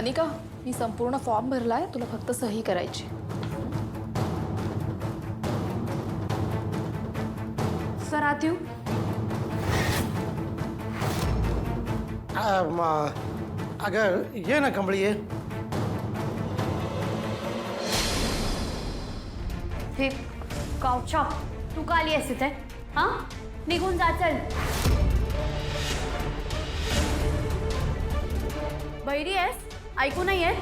अनिका, मी संपूर्ण फॉर्म भरलाय, तुला फक्त सही करायची. सर आत येऊ? अगं ये ना कमळी ये. हे कावचा, तू का आली आहेस इथे? हा, निघून जा, चल. बहिरी आहेस? ऐकू नाही येत?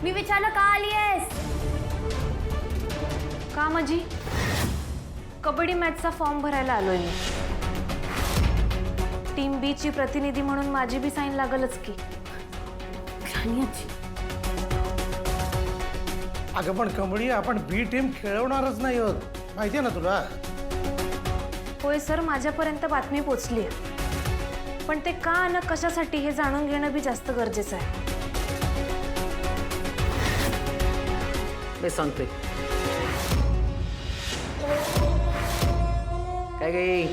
मी विचारलं का आली आहेस? का माझी कबड्डी मॅचचा फॉर्म भरायला आलोय मी. टीम बी ची प्रतिनिधी म्हणून माझी बी साईन लागलच की. अगं पण कमळी, आपण बी टीम खेळवणारच नाही आहोत, माहिती आहे ना तुला. होय सर, माझ्यापर्यंत बातमी पोचली आहे, पण ते का आणि कशासाठी हे जाणून घेणं बी जास्त गरजेचं आहे. मी सांगते काय गे,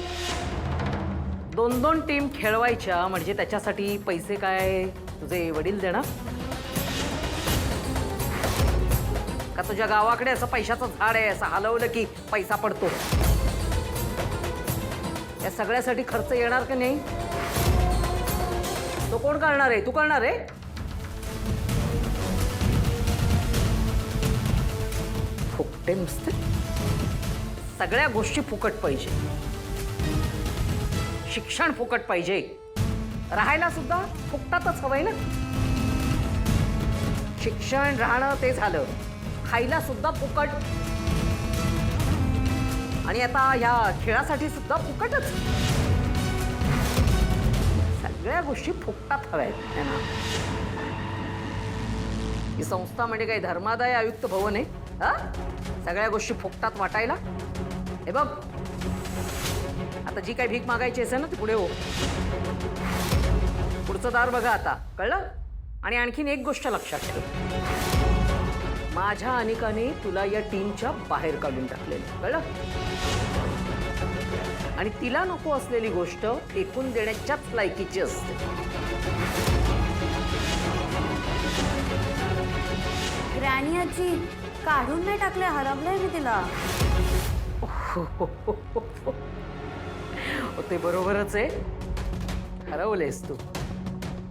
2-2 टीम खेळवायच्या म्हणजे त्याच्यासाठी पैसे काय तुझे वडील देणार का? तुझ्या गावाकडे असं पैशाचं झाड आहे, असं हलवलं की पैसा पडतो. या सगळ्यासाठी खर्च येणार की नाही? तो कोण करणार आहे? तू करणार आहे? फुकटे नुसते, सगळ्या गोष्टी फुकट पाहिजे. शिक्षण फुकट पाहिजे, राहायला सुद्धा फुकटातच हवंय ना. शिक्षण राहणं ते झालं, खायला सुद्धा फुकट, आणि आता या खेळासाठी सुद्धा फुकटच. सगळ्या गोष्टी फुकटात हव्यात ना. ही संस्था म्हणजे काही धर्मादाय आयुक्त भवन आहे हा? सगळ्या गोष्टी फुकटात वाटायला. हे बघ, आता जी काही भीक मागायची असेल ना ती पुढे हो. पुढचं दार बघा आता, कळलं? आणि आणखीन एक गोष्ट लक्षात ठेव, माझ्या अनिकाने तुला या टीमच्या बाहेर काढून टाकलेलं, कळलं? आणि तिला नको असलेली गोष्ट फेकून देण्याच्याच लायकीची असते. ग्रॅनी आजी, काढून नाही टाकले, हरवलंय मी तिला. ते बरोबरच आहे, हरवलेस तू.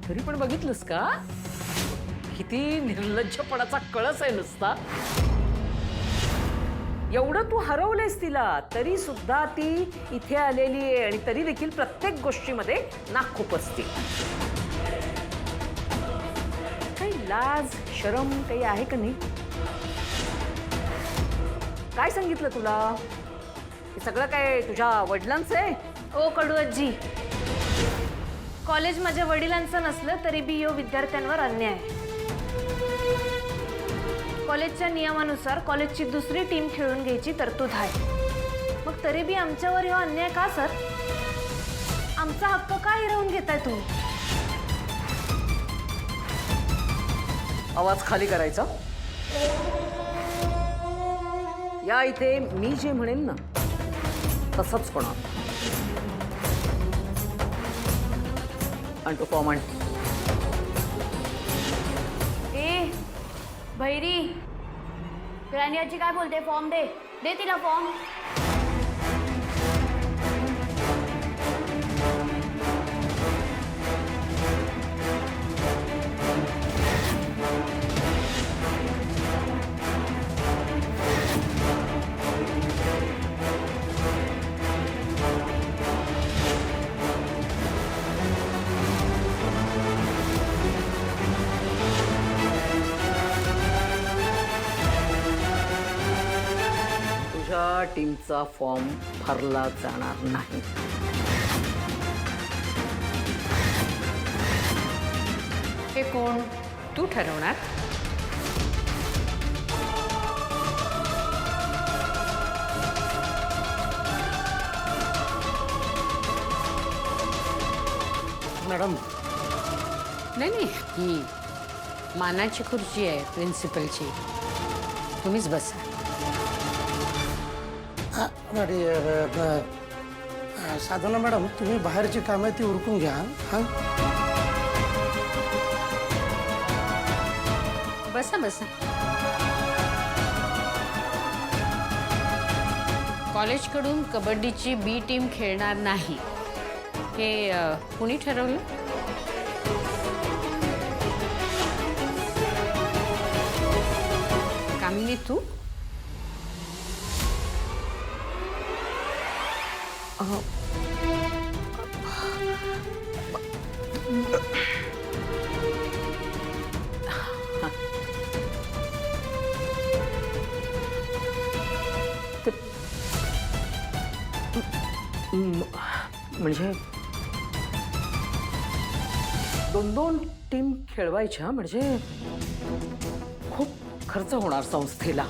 तरी पण बघितलंस का किती निर्लज्जपणाचा कळस आहे नुसता. एवढं तू हरवलेस तिला, तरी सुद्धा ती इथे आलेली आहे आणि तरी देखील प्रत्येक गोष्टीमध्ये नाक खुपसते. काही लाज शरम काही आहे का नाही? काय सांगितलं तुला? हे सगळं काय तुझ्या वडिलांचं आहे? ओ कडू आजी, कॉलेज माझ्या वडिलांचं नसलं तरी बी यो विद्यार्थ्यांवर अन्याय आहे. कॉलेजच्या नियमानुसार कॉलेजची दुसरी टीम खेळून घ्यायची तरतूद आहे. मग तरी बी आमच्यावर ह्यो अन्याय का सर? आमचा हक्क का हिरावून घेताय तुम्ही? आवाज खाली करायचा. या इथे मी जे म्हणेन ना तसंच होणार. आणि तो फॉर्म आण. ए भैरी, ग्रॅनी आजी काय बोलते? फॉर्म दे, दे तिला फॉर्म. तुझ्या टीमचा फॉर्म भरला जाणार नाही. हे कोण? तू ठरवणार? मॅडम, नाही नाही, ही मानाची खुर्ची आहे प्रिन्सिपलची, तुम्हीच बसा. साधना मॅडम, तुम्ही बाहेरची कामं ती उरकून घ्या. हां, बसा बसा. कॉलेजकडून कबड्डीची बी टीम खेळणार नाही हे कुणी ठरवलं? कामिनी तू? म्हणजे दोन दोन टीम खेळवायच्या म्हणजे खूप खर्च होणार संस्थेला.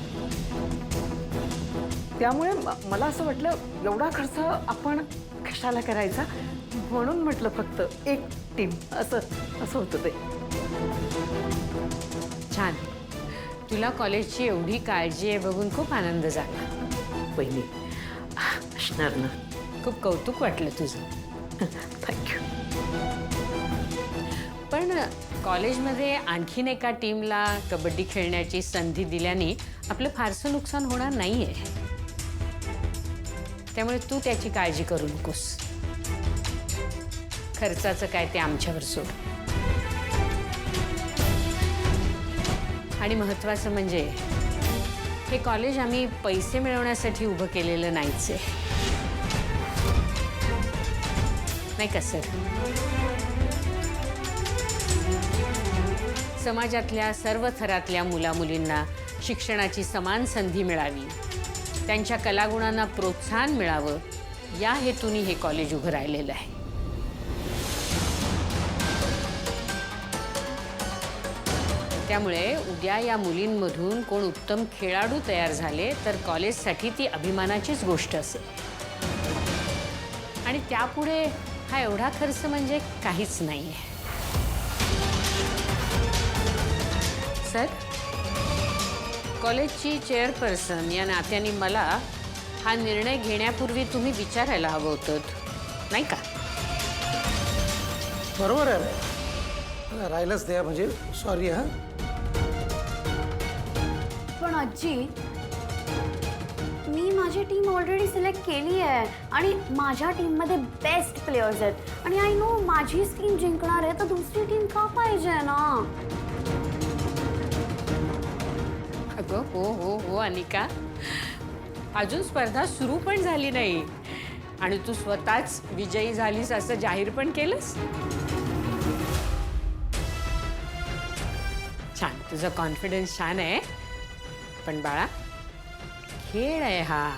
त्यामुळे मला असं वाटलं एवढा खर्च आपण कशाला करायचा, म्हणून म्हटलं फक्त एक टीम असं असं होतं ते. छान. तुला कॉलेजची एवढी काळजी आहे बघून खूप आनंद झाला. पहिली असणार ना. खूप कौतुक वाटलं तुझं. थँक्यू. पण कॉलेजमध्ये आणखीन एका टीमला कबड्डी खेळण्याची संधी दिल्याने आपलं फारसं नुकसान होणार नाही आहे. त्यामुळे तू त्याची काळजी करू नकोस. खर्चाचं काय ते आमच्यावर सोड. आणि महत्त्वाचं म्हणजे हे कॉलेज आम्ही पैसे मिळवण्यासाठी उभं केलेलं नाहीच आहे. नाही का सर? समाजातल्या सर्व थरातल्या मुलामुलींना शिक्षणाची समान संधी मिळावी, त्यांच्या कलागुणांना प्रोत्साहन मिळावं, या हेतूने हे कॉलेज उभं राहिलेलं आहे. त्यामुळे उद्या या मुलींमधून कोण उत्तम खेळाडू तयार झाले तर कॉलेजसाठी ती अभिमानाचीच गोष्ट असेल. आणि त्यापुढे हा एवढा खर्च म्हणजे काहीच नाही आहे. सर, कॉलेजची चेअरपर्सन या नात्याने मला हा निर्णय घेण्यापूर्वी तुम्ही विचारायला हवं होतं, नाही का? बरोबर आहे. राहिलंच द्या म्हणजे सॉरी. हां, पण आजी, मी माझी टीम ऑलरेडी सिलेक्ट केली आहे आणि माझ्या टीममध्ये बेस्ट प्लेयर्स आहेत आणि आय नो माझीच टीम जिंकणार आहे, तर दुसरी टीम का पाहिजे ना? अगं हो हो हो अनिका, अजून स्पर्धा सुरू पण झाली नाही आणि तू स्वतःच विजयी झालीस असं जाहीर पण केलंस. छान, तुझा कॉन्फिडन्स छान आहे. पण बाळा, खेळ आहे हा.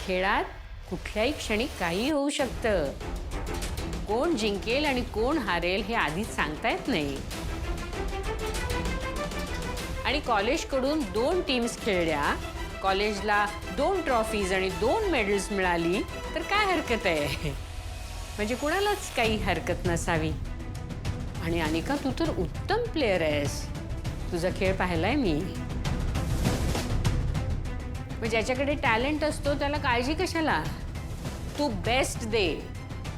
खेळात कुठल्याही क्षणी काही होऊ शकतं. कोण जिंकेल आणि कोण हारेल हे आधीच सांगता येत नाही. आणि कॉलेजकडून 2 टीम्स खेळल्या, कॉलेजला 2 ट्रॉफीज आणि 2 मेडल्स मिळाली तर काय हरकत आहे? म्हणजे कुणालाच काही हरकत नसावी. आणि अनिका, तू तर उत्तम प्लेयर आहेस. तुझा खेळ पाहिलाय मी. मग ज्याच्याकडे टॅलेंट असतो त्याला काळजी कशाला? तू बेस्ट दे.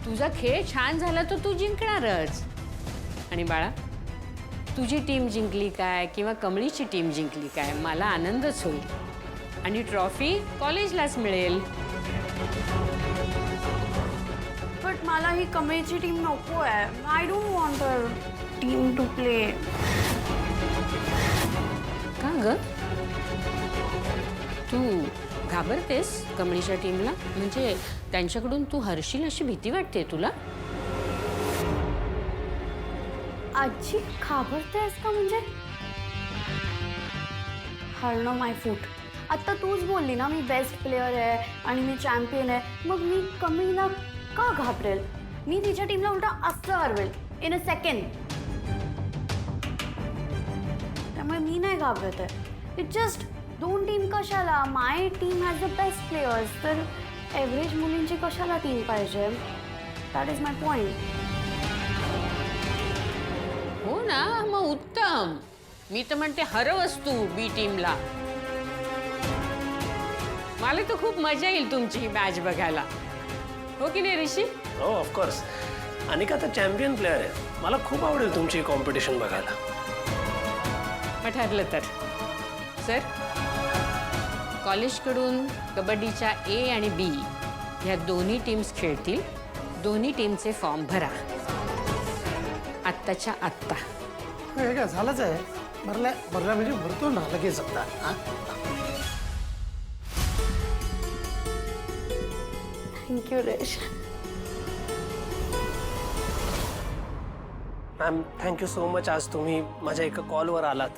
तुझा खेळ छान झाला तर तू जिंकणारच. आणि बाळा, तुझी टीम जिंकली काय किंवा कमळीची टीम जिंकली काय, मला आनंदच होईल. आणि ट्रॉफी कॉलेजलाच मिळेल. बट मला ही कमेची टीम नको आहे. I don't want her team to play. का ग? तू घाबरतेस कमळीच्या टीमला? म्हणजे त्यांच्याकडून तू हरशील अशी भीती वाटते तुला? आजी, घाबरतेस का? म्हणजे हरणं माय फूट. आता तूच बोलली ना मी बेस्ट प्लेयर आहे आणि मी चॅम्पियन आहे, मग मी कमीला का घाबरेल? मी तिच्या टीमला उलटा असं हरवेल इन अ सेकंड. त्यामुळे मी नाही घाबरत आहे. इट जस्ट 2 टीम कशाला? My team has the best players. तर ॲव्हरेज मुलींची कशाला टीम पाहिजे? That is my point. हो ना, मग उत्तम. मी तर म्हणते हरवस तू बी टीमला. मला तर खूप मजा येईल तुमची ही मॅच बघायला. हो की नाही ऋषी? हो ऑफकोर्स. अनिका तर चॅम्पियन प्लेअर आहे. मला खूप आवडेल तुमची कॉम्पिटिशन बघायला. मग ठरलं तर सर, कॉलेजकडून कबड्डीच्या ए आणि बी ह्या दोन्ही टीम्स खेळतील. दोन्ही टीमचे फॉर्म भरा आत्ताच्या आत्ता. हे काय झालंच आहे. भरल्या म्हणजे भरतो ना लगेच आता. थँक्यू रेश. Ma'am thank you so much. आज तुम्ही माझ्या एका कॉलवर आलात.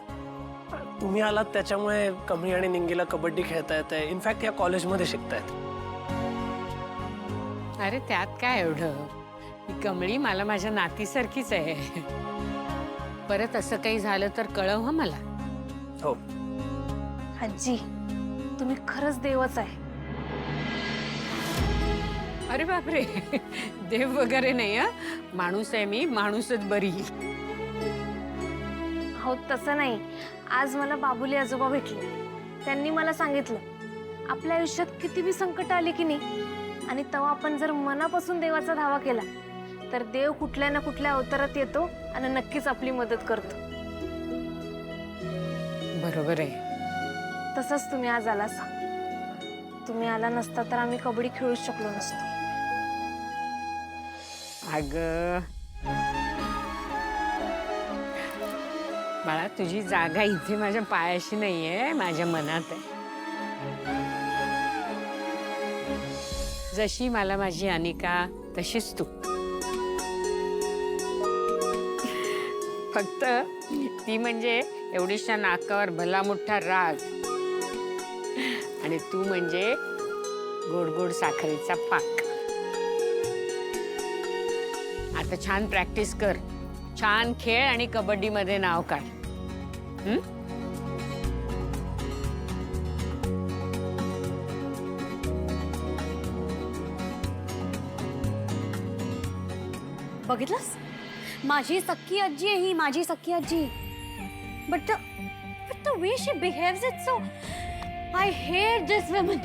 तुम्ही आलात त्याच्यामुळे कमळी आणि निंगीला कबड्डी खेळता येत आहे. इनफॅक्ट या कॉलेजमध्ये शिकतायत. अरे त्यात काय एवढं, ही कमळी मला माझ्या नातीसारखीच आहे. परत असं काही झालं तर कळव हं मला. हो. आजी तुम्ही खरंच देवच आहे. अरे बापरे, देव वगैरे नाही हं, माणूस आहे मी, माणूसच बरी. हो तसं नाही. आज मला बाबुली आजोबा भेटले. त्यांनी मला सांगितलं आपल्या आयुष्यात किती बी संकट आली की नाही, आणि तेव्हा आपण जर मनापासून देवाचा धावा केला तर देव कुठल्या ना कुठल्या अवतारात येतो आणि नक्कीच आपली मदत करतो. बरोबर आहे. तसंच तुम्ही आज आलासा. तुम्ही आला नसता तर आम्ही कबड्डी खेळूच शकलो नसतो. अगं बाळा, तुझी जागा इथे माझ्या पायाशी नाहीये, माझ्या मनात आहे. जशी मला माझी अनिका तशीच तू. फक्त ती म्हणजे एवढीशा नाकावर भला मोठा राग, आणि तू म्हणजे गोड गोड साखरेचा पाक. आता छान प्रॅक्टिस कर, छान खेळ आणि कबड्डीमध्ये नाव काढ. बघितलंस, माझी सख्खी आजी आहे ही, माझी सख्खी आजी. But the way she behaves it so, I hate this woman.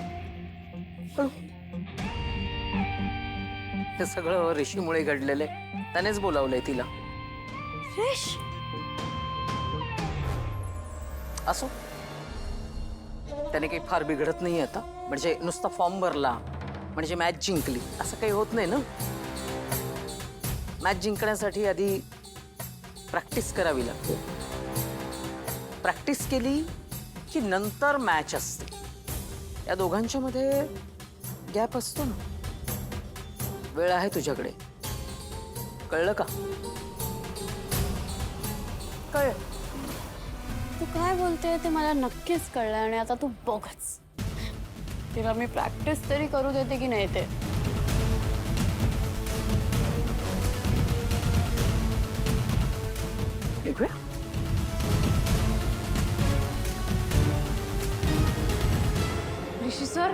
हे सगळं ऋषीमुळे घडलेलं आहे. त्यानेच बोलावलंय तिला. रेश, असो, त्याने काही फार बिघडत नाही आता. म्हणजे नुसता फॉर्म भरला म्हणजे मॅच जिंकली असं काही होत नाही ना. मॅच जिंकण्यासाठी आधी प्रॅक्टिस करावी लागते. प्रॅक्टिस केली की नंतर मॅच असते. या दोघांच्या मध्ये गॅप असतो ना. वेळ आहे तुझ्याकडे, कळलं का? कळ. तू काय बोलते ते मला नक्कीच कळलं, आणि आता तू बघच तिला मी प्रॅक्टिस तरी करू देते की नाही ते. ऐकूया. ऋषी सर,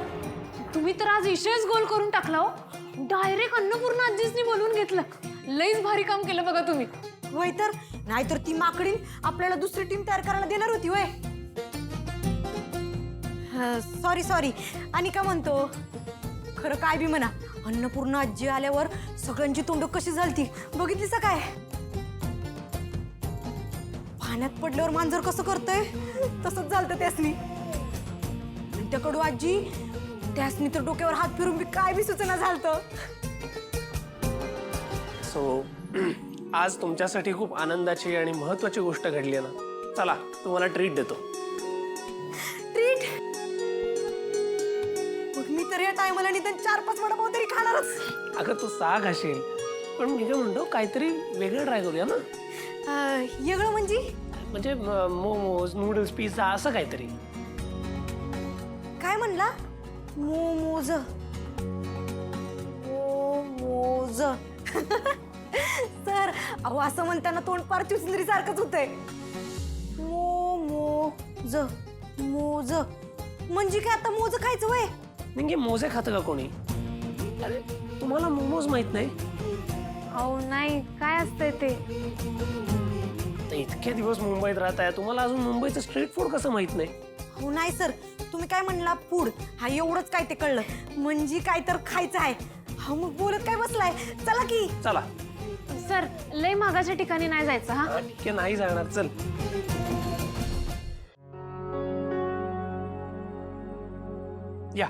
तुम्ही तर आज विषयच गोल करून टाकला हो. डायरेक्ट अन्नपूर्णा आजीसनी बोलवून घेतलं. लईच भारी काम केलं बघा तुम्ही. होय तर, नाहीतर ती माकडीन आपल्याला दुसरी टीम तयार करायला देणार होती. होय, सॉरी. आणि का म्हणतो, खरं काय बी म्हणा, अन्नपूर्णा आजी आल्यावर सगळ्यांची तोंड कशी झालती बघितलीस काय? पाण्यात पडल्यावर मांजर कसं करतंय तसंच झालतं त्यासनी. त्या कडू आजी, त्यासनी तर डोक्यावर हात फिरून बी काय बी सुचना झालतं. सो आज तुमच्यासाठी खूप आनंदाची आणि महत्वाची गोष्ट घडली आहे ना. चला तुम्हाला ट्रीट देतो. ट्रीट? मग मी तर या टायमाला निदान 4-5 वडापाव तरी खाणारच. अगं तू सहा खाशील, पण मी काय म्हणतो काहीतरी वेगळं ट्राय करूया ना. वेगळं म्हणजे मोमोज, नूडल्स, पिझ्झा असं काहीतरी. काय म्हणला? मोमोज. सर, अहो असं म्हणताना तोंड पार चुचंदरी सारखंच होतंय. मोज म्हणजे काय? आता मोज खायचं वय? म्हणजे मोजे खातं का कोणी? अरे तुम्हाला मोमोज माहित नाही? अहो नाही, काय असतंय ते? इतके दिवस मुंबईत राहताय, तुम्हाला अजून मुंबईचं स्ट्रीट फूड कसं माहित नाही? हो नाही सर, तुम्ही काय म्हणला? फूड. हा एवढंच काय ते कळलं. म्हणजे काय तर खायचं आहे. हा मग बोलत काय बसलाय? चला की. चला सर लय मागाच्या ठिकाणी नाही जायचं हा. हा, ठीक आहे, नाही जाणार, चल. या.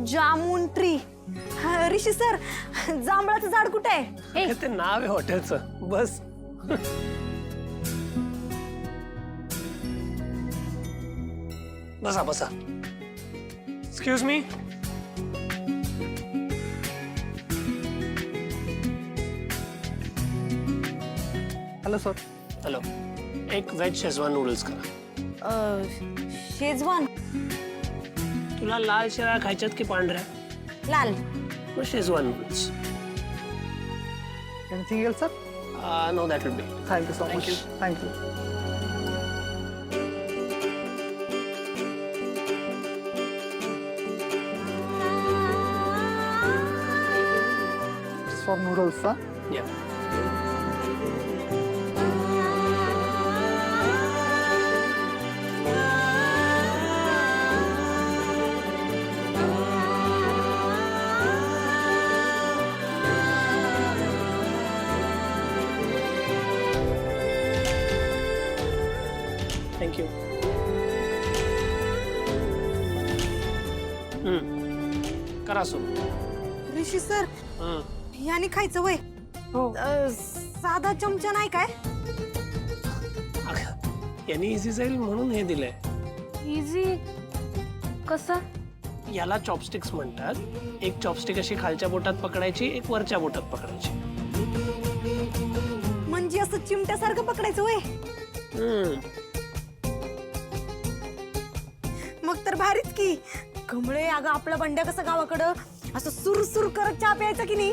जामून ट्री. ऋषी सर, जांभळाचं झाड कुठे आहे? हे ते नाव आहे हॉटेलचं, बस. बसा बसा. Excuse me. Hello sir. Hello, एक व्हेज शेजवान नूडल्स करा. शेजवान. तुला लाल शिरा खायच्यात की पांढऱ्या? लाल. मग Schezwan noodles. Anything else sir? No, that will be. Thank you so much. Thank you. For noodles हा. या. थँक्यू. करा सो. ऋषी सर, याने खायचं वय? साधा चमचा नाही काय? यांनी इझी जाईल म्हणून हे दिलंय. इझी कसं? याला चॉपस्टिक्स म्हणतात. एक चॉपस्टिक अशी खालच्या बोटात पकडायची, एक वरच्या बोटात पकडायची. म्हणजे असं चिमट्यासारखं पकडायचं वय? मग तर भारीच की. कमळे, अगं आपला बंड्या कसं गावाकडं असं सुरसुर करत चहा प्यायचा की नाही,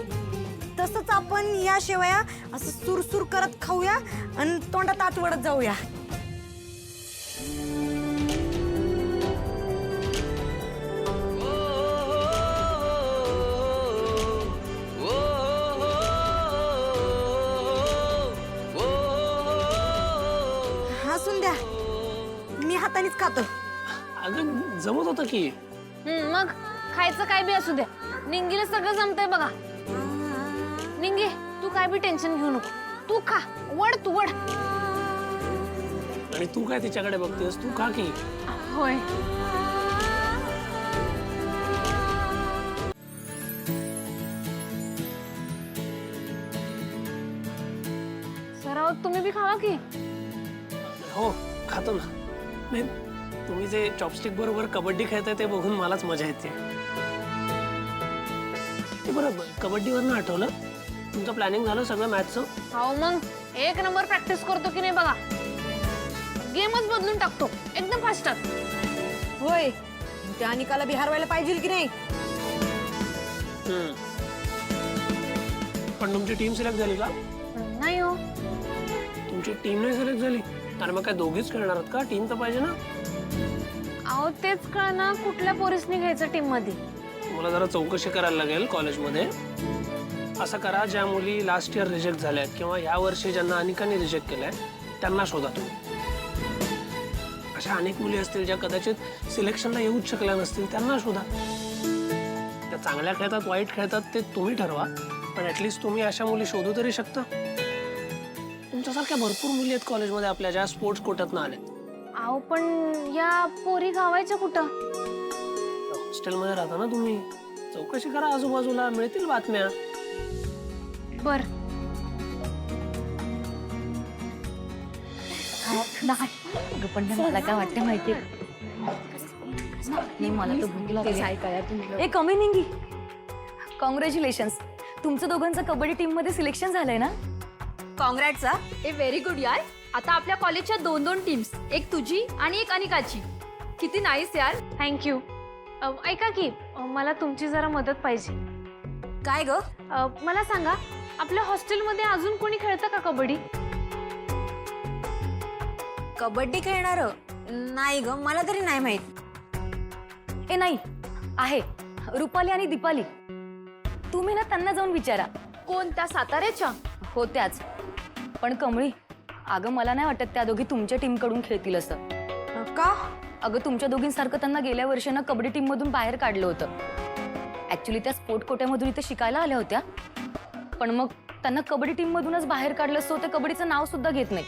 तसंच आपण या शेवया असं सुरसुर करत खाऊया आणि तोंडात आत वडत जाऊया. हसून द्या, मी हातानेच खातो. अगं जमत होतं की. मग खायचं काय बी असू द्या, निंगीला सगळं जमतंय बघा. निंगी, तू काय बी टेन्शन घेऊ नको, तू खा, वड तू वड. आणि तू काय तिच्याकडे बघतेस, तू खा की. होय. सराव तुम्ही बी खावा की. हो, खातो ना. नाही, तुम्ही जे चॉपस्टिक बरोबर कबड्डी खेळताय ते बघून मलाच मजा येते. ते बरोबर, कबड्डीवरनं आठवलं, तुमचं प्लॅनिंग झालं सगळं मॅचचं? हो, मग एक नंबर प्रॅक्टिस करतो की नाही बघा. गेमच बदलून टाकतो एकदम फास्टात. होय, त्या निकाला बिहार व्हायला पाहिजे की नाही? पण तुमची टीम सिलेक्ट झाली का? नाही हो. तुमची टीम नाही सिलेक्ट झाली? आणि मग काय दोघीच खेळणार आहात का? टीम तर पाहिजे ना. अहो तेच कळना कुठल्या पोरीसनी घ्यायचं टीम मध्ये. मला जरा चौकशी करायला लागेल कॉलेजमध्ये. असं करा, ज्या मुली लास्ट इयर रिजेक्ट झाल्यात किंवा या वर्षी ज्यांना अनेकांनी रिजेक्ट केलंय त्यांना शोधा तुम्ही. अशा अनेक मुली असतील ज्या कदाचित सिलेक्शनला येऊच शकल्या नसतील, त्यांना शोधा. त्या चांगल्या खेळतात वाईट खेळतात ते तुम्ही ठरवा, पण ऍटलीस्ट तुम्ही अशा मुली शोधू तरी शकता. तुमच्यासारख्या भरपूर मुली आहेत कॉलेजमध्ये आपल्या ज्या स्पोर्ट्स कोट्यातनं आल्यात. अहो पण या पोरी गावायच्या कुठं? हॉस्टेलमध्ये राहता ना तुम्ही, चौकशी करा आजूबाजूला, मिळतील बातम्या. बर. पण मला काय वाटतं माहितीये, मला तर भूक लागली. ए कमी निंगी, कॉंग्रॅच्युलेशन्स, तुमचं दोघांचं कबड्डी टीम मध्ये सिलेक्शन झालंय ना? कॉंग्रॅट्स. ए व्हेरी गुड यार. आता आपल्या कॉलेजच्या 2 टीम्स, एक तुझी आणि एक अनिकाची. किती नाईस यार. थँक्यू. ऐका की, मला तुमची जरा मदत पाहिजे. काय ग? मला सांगा, आपल्या हॉस्टेलमध्ये अजून कोणी खेळतं का कबड्डी? कबड्डी खेळणार नाही ग, मला तरी नाही माहित. ए नाही, आहे रुपाली आणि दीपाली. तुम्ही ना त्यांना जाऊन विचारा. कोण? त्या साताऱ्याच्या? हो त्याच. पण कमळी, अगं मला नाही वाटत त्या दोघी तुमच्या टीम कडून खेळतील असं. का? अगं तुमच्या दोघींसारखं त्यांना गेल्या वर्षी ना कबड्डी टीम मधून बाहेर काढलं होतं. ऍक्च्युली त्या स्पोर्ट कोट्यामधून इथे शिकायला आल्या होत्या, पण मग त्यांना कबड्डी टीम मधूनच बाहेर काढलं, सो ते कबड्डीचं नाव सुद्धा घेत नाही.